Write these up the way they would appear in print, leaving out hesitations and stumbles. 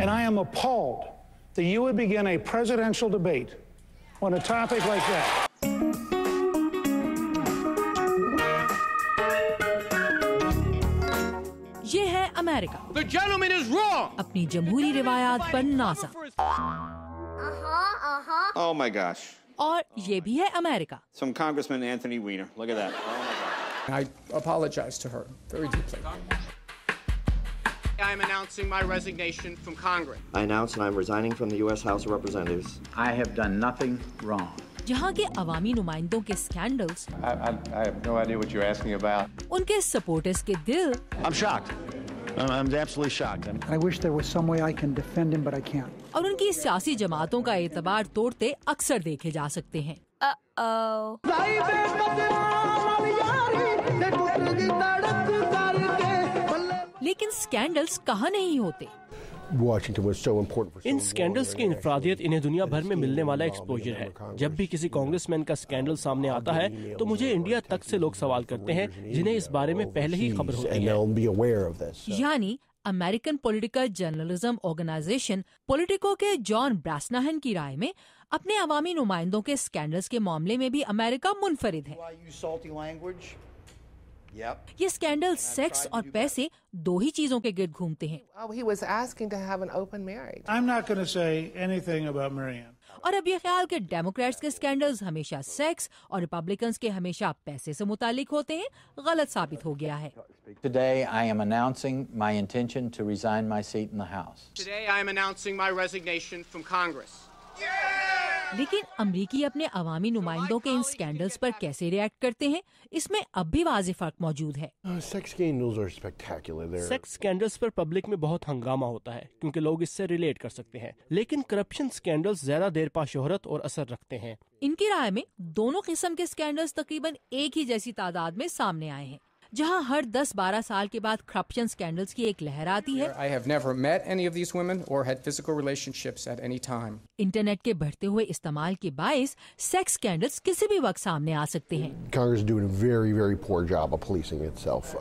And I am appalled that you would begin a presidential debate on a topic like that. ये है America. The gentleman is wrong. अपनी जमहूरी रिवायात पर NASA. Oh my gosh. और ये भी है America. Some Congressman Anthony Weiner. Look at that. Oh my God. I apologize to her very deeply. I am announcing my resignation from Congress. I announce that I am resigning from the U.S. House of Representatives. I have done nothing wrong. जहाँ के अवामी नुमाइंदों के scandals, I have no idea what you're asking about. उनके supporters के दिल, I'm shocked. I'm absolutely shocked. I wish there was some way I can defend him, but I can't. और उनकी सियासी जमातों का एतबार तोड़ते अक्सर देखे जा सकते हैं। लेकिन स्कैंडल्स कहाँ नहीं होते। इन स्कैंडल्स की इंफरादियत इन्हें दुनिया भर में मिलने वाला एक्सपोजर है। जब भी किसी कांग्रेसमैन का स्कैंडल सामने आता है तो मुझे इंडिया तक से लोग सवाल करते हैं जिन्हें इस बारे में पहले ही खबर होती है। यानी American political journalism organisation Politico के जॉन ब्रासनाहन की राय में अपने अवामी नुमाइंदों के स्कैंडल्स के मामले में भी अमेरिका मुनफरिद है। ये स्कैंडल सेक्स और पैसे दो ही चीजों के गिर्द घूमते हैं। I'm not going to say anything about Marianne. और अब ये ख्याल कि डेमोक्रेट्स के स्कैंडल्स हमेशा सेक्स और रिपब्लिकन्स के हमेशा पैसे से मुतालिक होते हैं, गलत साबित हो गया है। Today I am announcing my intention to resign my seat in the House. Today I am announcing my resignation from Congress. लेकिन अमरीकी अपने अवामी नुमाइंदों के इन स्कैंडल्स पर कैसे रिएक्ट करते हैं, इसमें अब भी वाज़ेह फर्क मौजूद है। सेक्स स्कैंडल्स पर पब्लिक में बहुत हंगामा होता है क्योंकि लोग इससे रिलेट कर सकते हैं, लेकिन करप्शन स्कैंडल्स ज्यादा देर पा शोहरत और असर रखते हैं। इनकी राय में दोनों किस्म के स्कैंडल्स तकरीबन एक ही जैसी तादाद में सामने आए हैं। जहां हर 10-12 साल के बाद करप्शन स्कैंडल्स की एक लहर आती है। I have never met any of these women or had physical relationships at any time. Internet के बढ़ते हुए इस्तेमाल के बाइस सेक्स स्कैंडल्स किसी भी वक्त सामने आ सकते हैं। Congress is doing a very, very poor job of policing itself.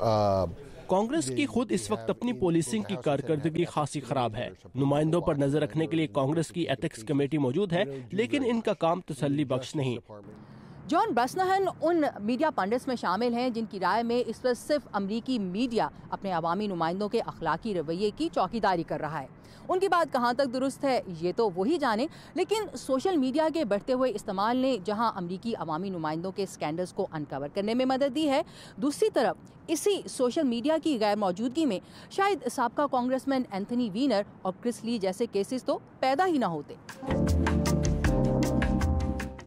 Congress की खुद इस वक्त अपनी पुलिसिंग की कारकर्दगी खासी खराब है। नुमाइंदों पर नजर रखने के लिए कांग्रेस की एथिक्स कमेटी मौजूद है, लेकिन इनका काम तसल्ली बख्श नहीं। जॉन ब्रासनाहन उन मीडिया पंडित्स में शामिल हैं जिनकी राय में इस पर सिर्फ अमरीकी मीडिया अपने अवामी नुमाइंदों के अखलाकी रवैये की चौकीदारी कर रहा है। उनकी बात कहाँ तक दुरुस्त है ये तो वही जाने, लेकिन सोशल मीडिया के बढ़ते हुए इस्तेमाल ने जहाँ अमरीकी अवामी नुमाइंदों के स्कैंडल्स को अनकवर करने में मदद दी है, दूसरी तरफ इसी सोशल मीडिया की गैर मौजूदगी में शायद साबका कांग्रेसमैन एंथनी वीनर और क्रिस ली जैसे केसेस तो पैदा ही ना होते।